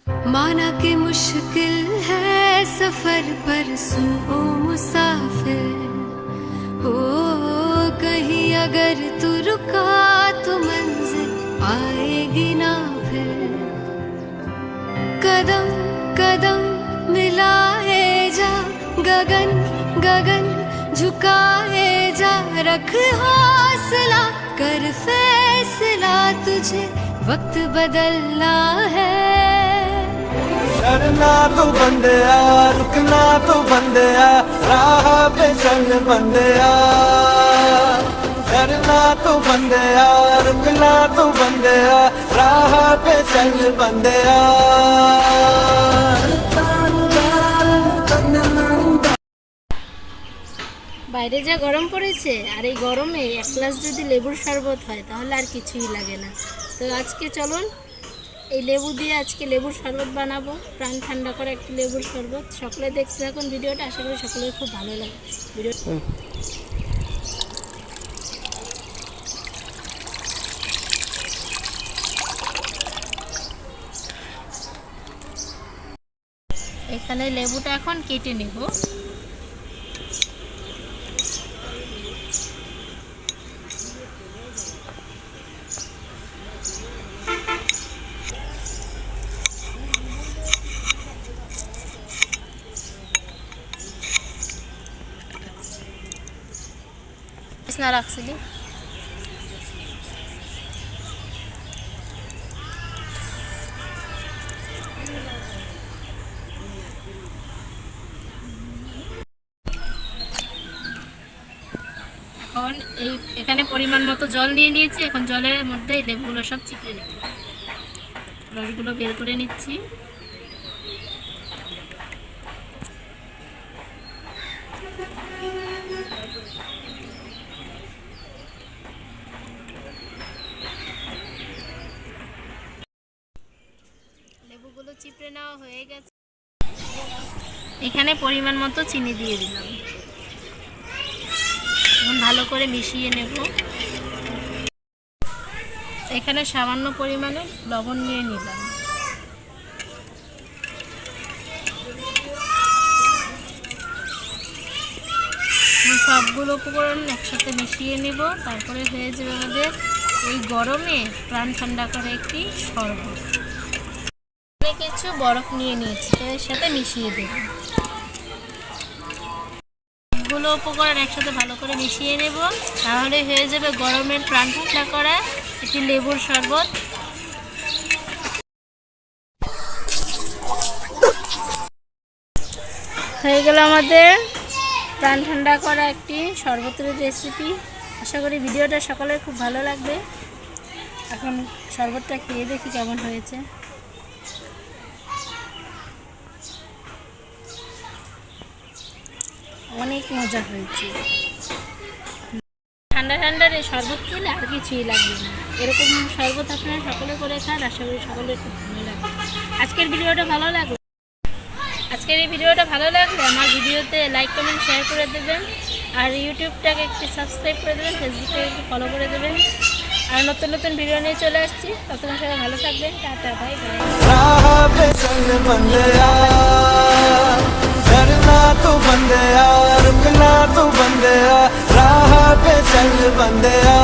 माना कि मुश्किल है सफर पर सुन ओ मुसाफिर हो, कहीं अगर तू रुका तो मंजिल आएगी ना फिर। कदम कदम मिलाए जा, गगन गगन झुकाए जा, रख हौसला कर फैसला, तुझे वक्त बदलना है। डरना तो बंदिया, रुकना तो बंदिया, राह पे चल बंदिया। डरना तो बंदिया, रुकना तो बंदिया, राह पे चल बंदिया। বাইরে যা গরম পড়েছে, আর এই গরমে এক গ্লাস যদি লেবুর শরবত হয় তাহলে আর কিছুই লাগে না। তো আজকে চলুন এই লেবু দিয়ে আজকে লেবুর শরবত বানাবো, প্রাণ ঠান্ডা করে একটি লেবুর শরবত। সকলে দেখতে থাকুন ভিডিওটা, আশা করি সকলের খুব ভালো লাগে ভিডিওটা। এখানে লেবুটা এখন কেটে নেব। না রাখছিলি এখন এখানে পরিমাণ মতো জল নিয়ে নিয়েছি। এখন জলের মধ্যে এই লেবুগুলো সব চিপে নেব, রসগুলো বের করে নিচ্ছি। লেবুগুলো চিপড়ে নেওয়া হয়ে গেছে। এখানে পরিমাণ মতো চিনি দিয়ে দিলাম, ভালো করে মিশিয়ে নেব। এখানে সামান্য পরিমাণে লবণ নিয়ে নিলাম। সবগুলো উপকরণ একসাথে মিশিয়ে নেব, তারপরে হয়ে যাবে আমাদের এই গরমে প্রাণ ঠান্ডা করে একটি শরবত। কিছু বরফ নিয়ে নিয়েছি, তো এর সাথে মিশিয়ে দেব। সবগুলো উপকরণ একসাথে ভালো করে মিশিয়ে নেব, তাহলে হয়ে যাবে গরমের প্রাণ ঠান্ডা করা একটি লেবুর শরবত। হয়ে গেল আমাদের প্রাণ ঠান্ডা করা একটি শরবতের রেসিপি। আশা করি ভিডিওটা সকলের খুব ভালো লাগবে। এখন শরবতটা খেয়ে দেখি কেমন হয়েছে। অনেক মজা হয়েছে। ঠান্ডা ঠান্ডার এই শরবত খেলে আর কিছুই লাগবে না। এরকম শরবত আপনারা সকলে করে খান, আশা করি সকলের খুব ভালো লাগবে। আজকের ভিডিওটা ভালো লাগলো, আজকের এই ভিডিওটা ভালো লাগলে আমার ভিডিওতে লাইক কমেন্ট শেয়ার করে দেবেন, আর ইউটিউবটাকে একটু সাবস্ক্রাইব করে দেবেন, ফেসবুকে একটু ফলো করে দেবেন। আর নতুন নতুন ভিডিও নিয়ে চলে আসছি, ততক্ষণ সবাই ভালো থাকবেন। Tata, bye bye. डरना तो बंदिया, रुकना तो बंदिया, राह पे चल बंदिया।